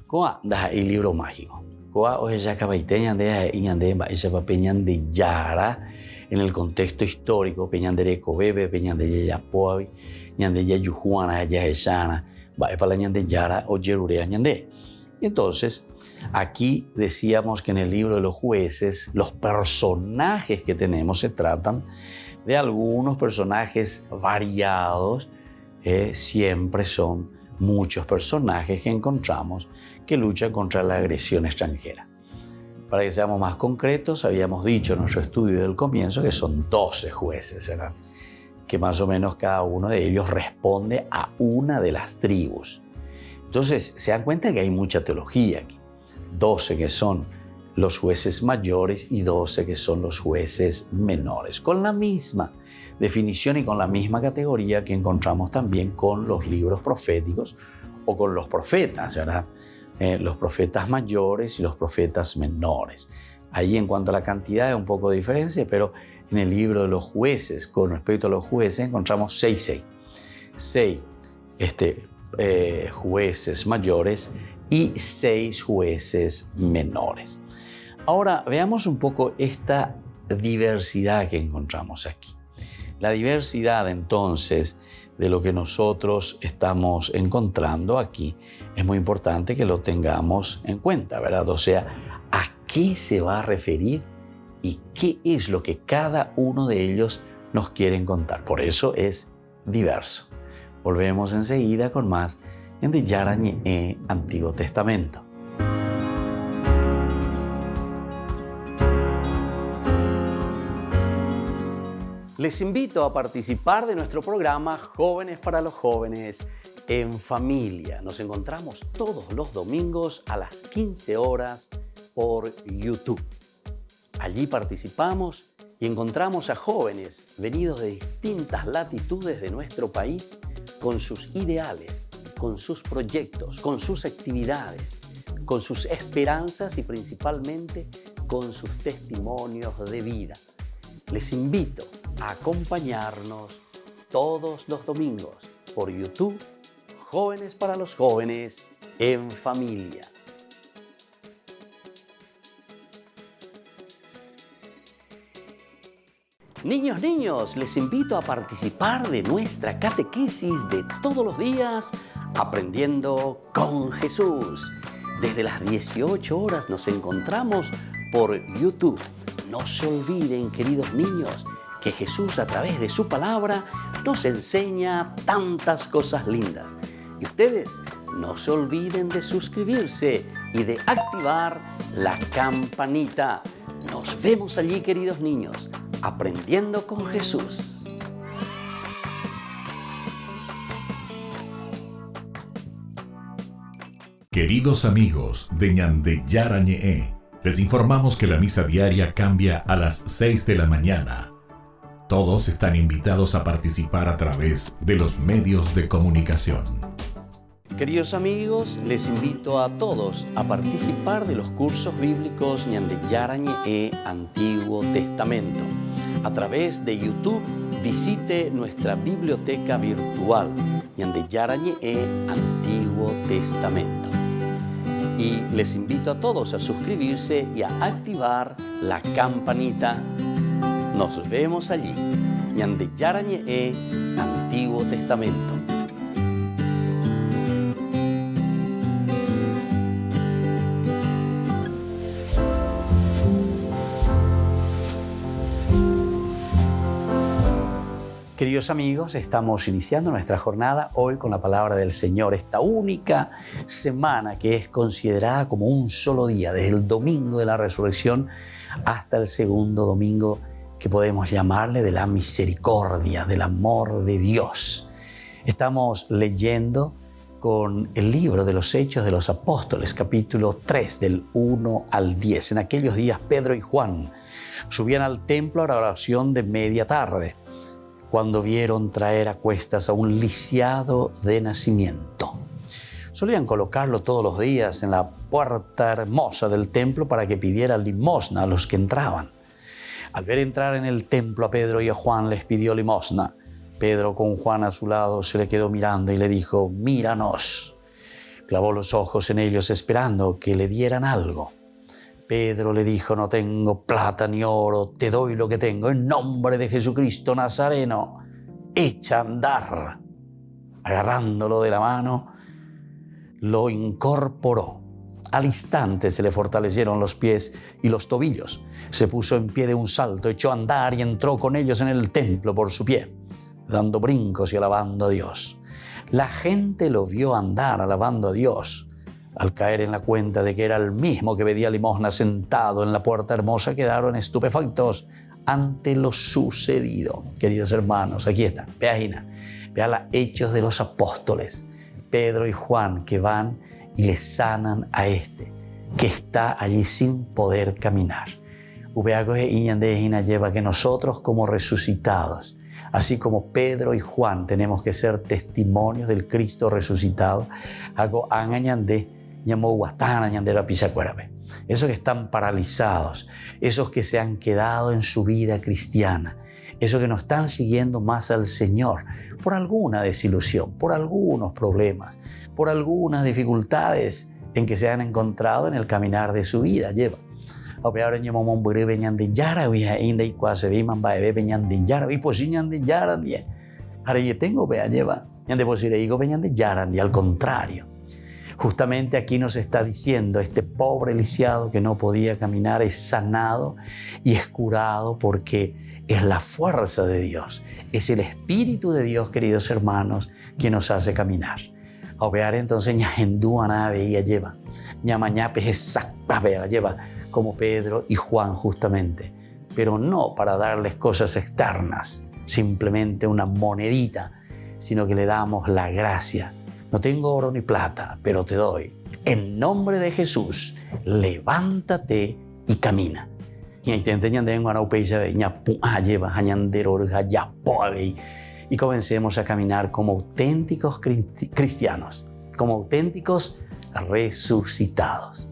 Coa da el libro mágico. Coa o ella cabaiteñan de Iñandemba, ella va Peñan de Yara en el contexto histórico, Peñan de Recobebe, Peñan de Yapoavi, Ñande Yayujuana, Yayesana, va para la Ñande Yara o Yerurea Ñande. Y entonces, aquí decíamos que en el libro de los jueces, los personajes que tenemos se tratan de algunos personajes variados. Siempre son muchos personajes que encontramos que luchan contra la agresión extranjera. Para que seamos más concretos, habíamos dicho en nuestro estudio del comienzo que son 12 jueces, ¿verdad?, que más o menos cada uno de ellos responde a una de las tribus. Entonces, se dan cuenta que hay mucha teología aquí. 12 que son los jueces mayores y 12 que son los jueces menores, con la misma definición y con la misma categoría que encontramos también con los libros proféticos o con los profetas, ¿verdad? Los profetas mayores y los profetas menores. Ahí en cuanto a la cantidad hay un poco de diferencia, pero en el libro de los jueces, con respecto a los jueces, encontramos 6 jueces mayores y 6 jueces menores. Ahora veamos un poco esta diversidad que encontramos aquí. La diversidad entonces de lo que nosotros estamos encontrando aquí es muy importante que lo tengamos en cuenta, ¿verdad? O sea, ¿a qué se va a referir y qué es lo que cada uno de ellos nos quieren contar? Por eso es diverso. Volvemos enseguida con más Ñande Yarañe Antiguo Testamento. Les invito a participar de nuestro programa Jóvenes para los Jóvenes en Familia. Nos encontramos todos los domingos a las 15 horas por YouTube. Allí participamos y encontramos a jóvenes venidos de distintas latitudes de nuestro país con sus ideales, con sus proyectos, con sus actividades, con sus esperanzas y principalmente con sus testimonios de vida. Les invito a acompañarnos todos los domingos por YouTube, Jóvenes para los Jóvenes en Familia. Niños, les invito a participar de nuestra catequesis de todos los días, Aprendiendo con Jesús. Desde las 18 horas nos encontramos por YouTube. No se olviden, queridos niños, que Jesús a través de su palabra nos enseña tantas cosas lindas. Y ustedes no se olviden de suscribirse y de activar la campanita. Nos vemos allí, queridos niños, Aprendiendo con Jesús. Queridos amigos de Ñande Yarañe, les informamos que la misa diaria cambia a las 6 de la mañana. Todos están invitados a participar a través de los medios de comunicación. Queridos amigos, les invito a todos a participar de los cursos bíblicos Ñande Yarañe Antiguo Testamento. A través de YouTube, visite nuestra biblioteca virtual Ñande Yarañe Antiguo Testamento. Y les invito a todos a suscribirse y a activar la campanita. Nos vemos allí, Ñande Yarañe Antiguo Testamento. Queridos amigos, estamos iniciando nuestra jornada hoy con la palabra del Señor, esta única semana que es considerada como un solo día, desde el domingo de la resurrección hasta el segundo domingo que podemos llamarle de la misericordia, del amor de Dios. Estamos leyendo con el libro de los Hechos de los Apóstoles, capítulo 3, del 1 al 10. En aquellos días Pedro y Juan subían al templo a la oración de media tarde, cuando vieron traer a cuestas a un lisiado de nacimiento. Solían colocarlo todos los días en la puerta hermosa del templo para que pidiera limosna a los que entraban. Al ver entrar en el templo a Pedro y a Juan, les pidió limosna. Pedro, con Juan a su lado, se le quedó mirando y le dijo: «Míranos». Clavó los ojos en ellos esperando que le dieran algo. Pedro le dijo: «No tengo plata ni oro, te doy lo que tengo. En nombre de Jesucristo Nazareno, echa a andar». Agarrándolo de la mano, lo incorporó. Al instante se le fortalecieron los pies y los tobillos. Se puso en pie de un salto, echó a andar y entró con ellos en el templo por su pie, dando brincos y alabando a Dios. La gente lo vio andar alabando a Dios. Al caer en la cuenta de que era el mismo que pedía limosna sentado en la puerta hermosa, quedaron estupefactos ante lo sucedido. Queridos hermanos, aquí está, vea los Hechos de los Apóstoles. Pedro y Juan que van y le sanan a este, que está allí sin poder caminar. Lleva que nosotros como resucitados, así como Pedro y Juan, tenemos que ser testimonios del Cristo resucitado. Esos que están paralizados, esos que se han quedado en su vida cristiana, esos que no están siguiendo más al Señor por alguna desilusión, por algunos problemas, por algunas dificultades en que se han encontrado en el caminar de su vida. Lleva. Al contrario, Justamente aquí nos está diciendo, este pobre lisiado que no podía caminar es sanado y es curado porque es la fuerza de Dios. Es el Espíritu de Dios, queridos hermanos, que nos hace caminar. Obear entonces ñajendú anabe y lleva. Ñamañape es lleva como Pedro y Juan justamente. Pero no para darles cosas externas, simplemente una monedita, sino que le damos la gracia. No tengo oro ni plata, pero te doy. En nombre de Jesús, levántate y camina. Y comencemos a caminar como auténticos cristianos, como auténticos resucitados.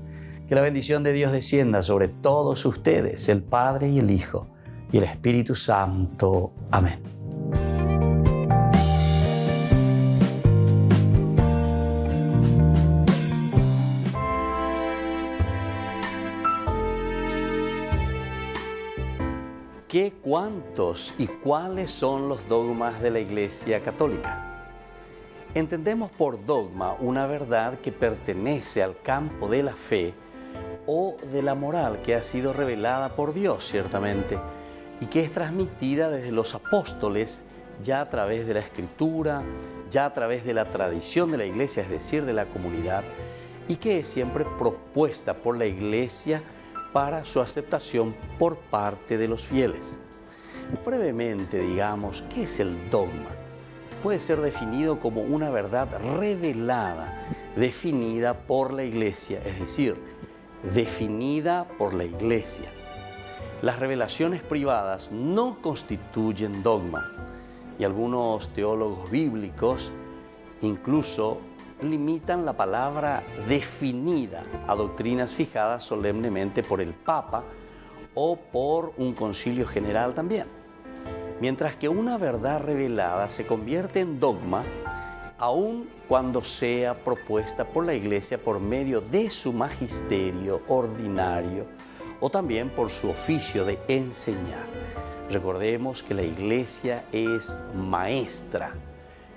Que la bendición de Dios descienda sobre todos ustedes, el Padre y el Hijo y el Espíritu Santo. Amén. ¿Qué, cuántos y cuáles son los dogmas de la Iglesia Católica? Entendemos por dogma una verdad que pertenece al campo de la fe o de la moral que ha sido revelada por Dios, ciertamente, y que es transmitida desde los apóstoles ya a través de la Escritura, ya a través de la tradición de la Iglesia, es decir, de la comunidad, y que es siempre propuesta por la Iglesia para su aceptación por parte de los fieles. Brevemente, digamos, ¿qué es el dogma? Puede ser definido como una verdad revelada, definida por la Iglesia, es decir, definida por la Iglesia. Las revelaciones privadas no constituyen dogma, y algunos teólogos bíblicos incluso limitan la palabra definida a doctrinas fijadas solemnemente por el Papa o por un concilio general también. Mientras que una verdad revelada se convierte en dogma aun cuando sea propuesta por la Iglesia por medio de su magisterio ordinario o también por su oficio de enseñar. Recordemos que la Iglesia es maestra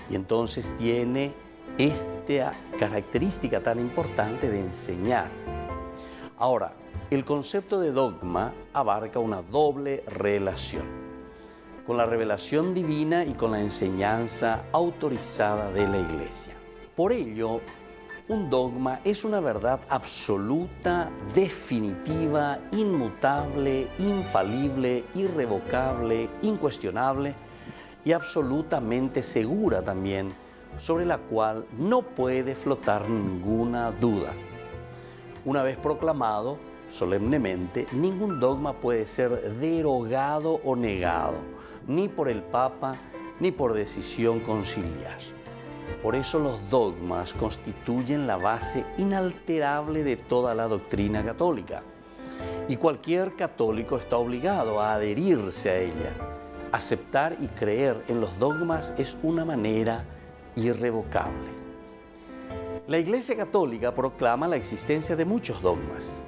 y entonces tiene esta característica tan importante de enseñar. Ahora, el concepto de dogma abarca una doble relación, con la revelación divina y con la enseñanza autorizada de la Iglesia. Por ello, un dogma es una verdad absoluta, definitiva, inmutable, infalible, irrevocable, incuestionable y absolutamente segura también, sobre la cual no puede flotar ninguna duda. Una vez proclamado solemnemente, ningún dogma puede ser derogado o negado, ni por el Papa, ni por decisión conciliar. Por eso los dogmas constituyen la base inalterable de toda la doctrina católica. Y cualquier católico está obligado a adherirse a ella. Aceptar y creer en los dogmas es una manera irrevocable. La Iglesia Católica proclama la existencia de muchos dogmas.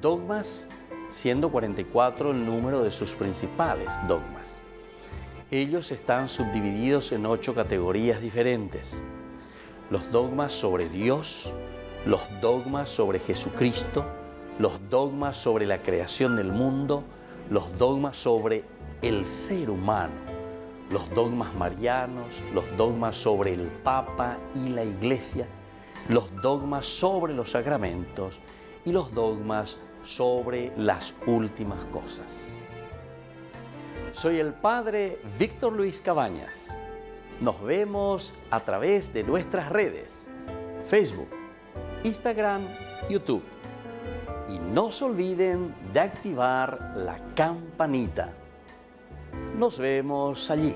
Dogmas siendo 44 el número de sus principales dogmas. Ellos están subdivididos en 8 categorías diferentes. Los dogmas sobre Dios, los dogmas sobre Jesucristo, los dogmas sobre la creación del mundo, los dogmas sobre el ser humano, los dogmas marianos, los dogmas sobre el Papa y la Iglesia, los dogmas sobre los sacramentos y los dogmas sobre las últimas cosas. Soy el Padre Víctor Luis Cabañas. Nos vemos a través de nuestras redes, Facebook, Instagram, YouTube. Y no se olviden de activar la campanita. Nos vemos allí.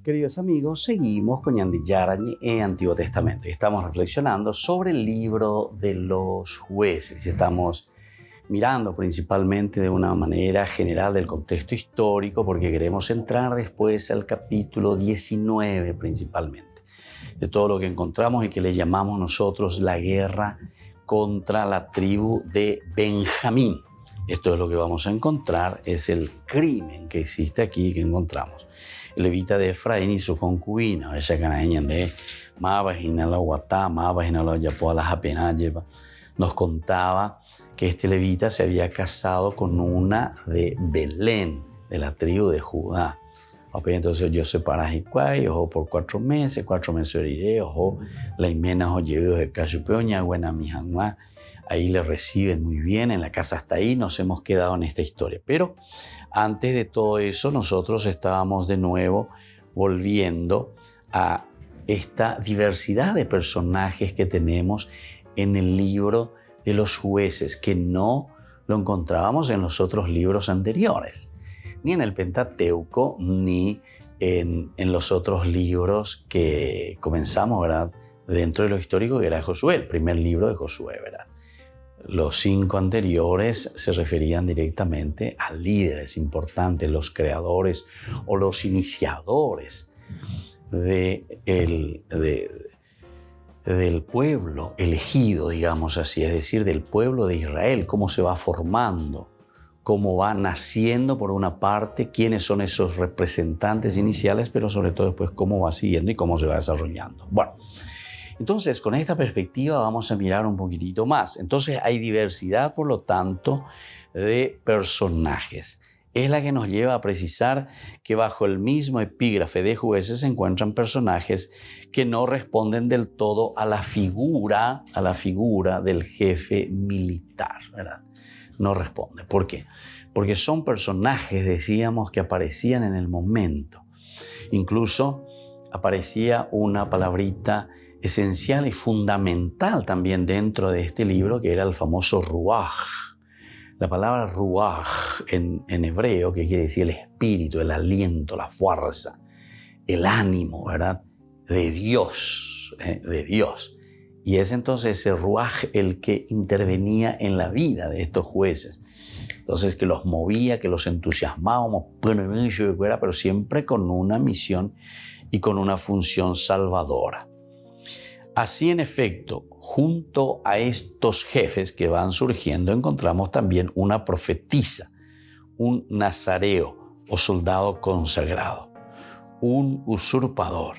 Queridos amigos, seguimos con Ñande Yarañe en Antiguo Testamento y estamos reflexionando sobre el libro de los jueces. Estamos mirando principalmente de una manera general del contexto histórico porque queremos entrar después al capítulo 19 principalmente, de todo lo que encontramos y que le llamamos nosotros la guerra contra la tribu de Benjamín. Esto es lo que vamos a encontrar, es el crimen que existe aquí, que encontramos. El levita de Efraín y su concubina, esa canaña de Mabajina la Guatá, Mabajina la Yapoa la Japenayeva, nos contaba que este levita se había casado con una de Belén, de la tribu de Judá. Entonces yo separé Jicuay, ojo por 4 meses oriré, ojo la imena, ojo llego de Cachupeoña, buena mijanma. Ahí le reciben muy bien, en la casa hasta ahí nos hemos quedado en esta historia. Pero antes de todo eso, nosotros estábamos de nuevo volviendo a esta diversidad de personajes que tenemos en el libro de los jueces, que no lo encontrábamos en los otros libros anteriores, ni en el Pentateuco, ni en los otros libros que comenzamos, ¿verdad?, dentro de lo histórico, que era Josué, el primer libro de Josué, ¿verdad? Los 5 anteriores se referían directamente a líderes importantes, los creadores o los iniciadores del pueblo elegido, digamos así, es decir, del pueblo de Israel, cómo se va formando, cómo va naciendo por una parte, quiénes son esos representantes iniciales, pero sobre todo después cómo va siguiendo y cómo se va desarrollando. Bueno, entonces con esta perspectiva vamos a mirar un poquitito más. Entonces hay diversidad, por lo tanto, de personajes. Es la que nos lleva a precisar que bajo el mismo epígrafe de jueces se encuentran personajes que no responden del todo a la figura del jefe militar, ¿verdad? No responde. ¿Por qué? Porque son personajes, decíamos, que aparecían en el momento. Incluso aparecía una palabrita esencial y fundamental también dentro de este libro, que era el famoso ruaj. La palabra ruaj en hebreo, que quiere decir el espíritu, el aliento, la fuerza, el ánimo, ¿verdad?, de Dios, de Dios. Y es entonces ese ruaj el que intervenía en la vida de estos jueces. Entonces, que los movía, que los entusiasmábamos, pero siempre con una misión y con una función salvadora. Así, en efecto, junto a estos jefes que van surgiendo, encontramos también una profetisa, un nazareo o soldado consagrado, un usurpador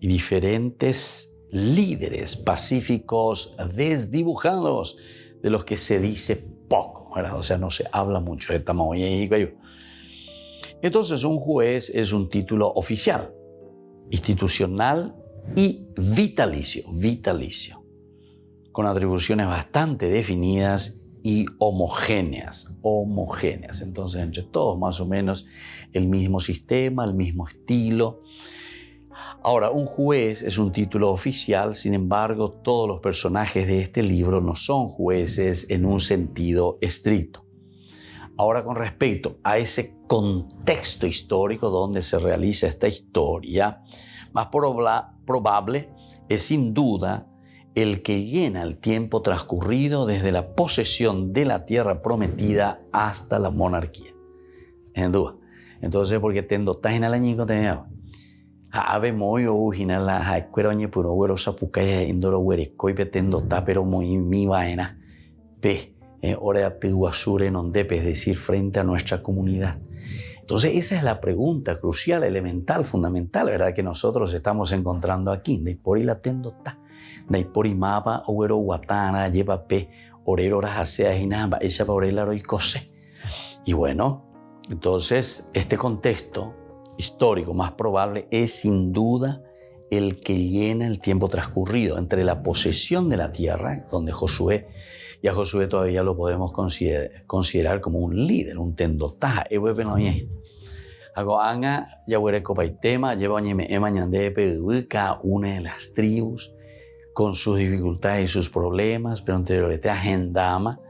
y diferentes líderes pacíficos desdibujados, de los que se dice poco, ¿verdad? O sea, no se habla mucho de Tamaoye y Guayú. Entonces, un juez es un título oficial, institucional y vitalicio, con atribuciones bastante definidas y homogéneas. Entonces, entre todos más o menos el mismo sistema, el mismo estilo. Ahora, un juez es un título oficial, sin embargo, todos los personajes de este libro no son jueces en un sentido estricto. Ahora, con respecto a ese contexto histórico donde se realiza esta historia, más probable es sin duda el que llena el tiempo transcurrido desde la posesión de la tierra prometida hasta la monarquía. En duda. Entonces, porque tendo tajina la ñico tenía ave moyo ujina la haikueroñe puro güero sapukaya indoro güerecoipe tendo ta pero muy mi vaina pe ora tiguasure nondepe, es decir, frente a nuestra comunidad. Entonces, esa es la pregunta crucial, elemental, fundamental, ¿verdad?, que nosotros estamos encontrando aquí. Daipori la tendo ta, daipori mapa oguero guatana lleva pe orero rajasea jinamba esa paurela y cose. Y bueno, entonces este contexto histórico más probable es sin duda el que llena el tiempo transcurrido entre la posesión de la tierra, donde Josué, y a Josué todavía lo podemos considerar como un líder, un tendotá. Anga yahuere copaitema lleva cada una de las tribus con sus dificultades y sus problemas, pero anteriormente agendama.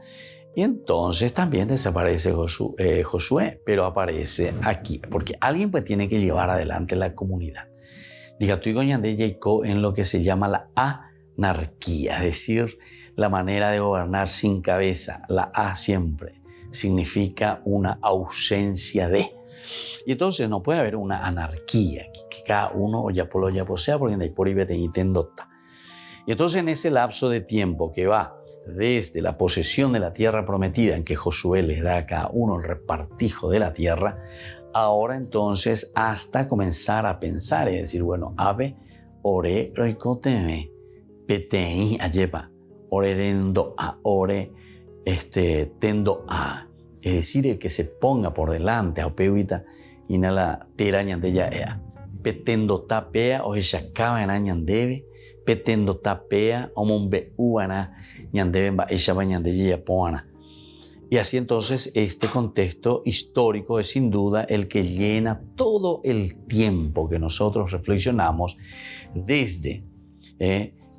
Y entonces también desaparece Josué, pero aparece aquí, porque alguien pues tiene que llevar adelante la comunidad. Diga tú en lo que se llama la anarquía, es decir, la manera de gobernar sin cabeza. La A siempre significa una ausencia de. Y entonces no puede haber una anarquía, que cada uno o ya por lo ya posea, porque hay por ahí. Y entonces en ese lapso de tiempo que va desde la posesión de la tierra prometida, en que Josué les da a cada uno el repartijo de la tierra, ahora entonces hasta comenzar a pensar y decir, bueno, ave, ore, roicoteme, petei, ayepa, orerendo a, ore, tendo a. Es decir, el que se ponga por delante, a peuita, y nala teraña de ya ea. Petendo tapea, o ella acaba en añan debe, petendo tapea, o monbe uana, ñan deben ba, ella bañan de ya poana. Y así entonces este contexto histórico es sin duda el que llena todo el tiempo que nosotros reflexionamos desde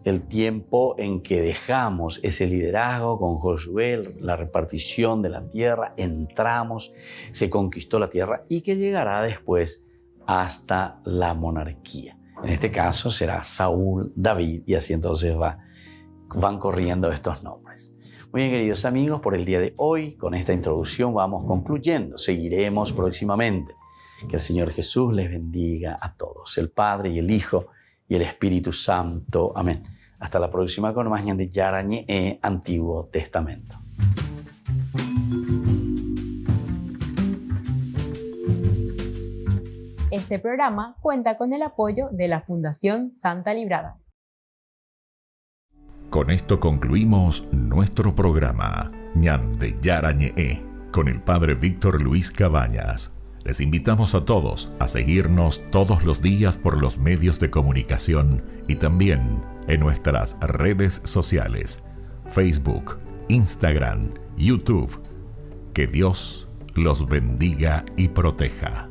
el tiempo en que dejamos ese liderazgo con Josué, la repartición de la tierra, entramos, se conquistó la tierra y que llegará después hasta la monarquía. En este caso será Saúl, David, y así entonces van corriendo estos nombres. Muy bien, queridos amigos, por el día de hoy, con esta introducción vamos concluyendo. Seguiremos próximamente. Que el Señor Jesús les bendiga a todos, el Padre y el Hijo y el Espíritu Santo. Amén. Hasta la próxima con más Ñande Yarañe Antiguo Testamento. Este programa cuenta con el apoyo de la Fundación Santa Librada. Con esto concluimos nuestro programa Ñande Yarañe con el Padre Víctor Luis Cabañas. Les invitamos a todos a seguirnos todos los días por los medios de comunicación y también en nuestras redes sociales, Facebook, Instagram, YouTube. Que Dios los bendiga y proteja.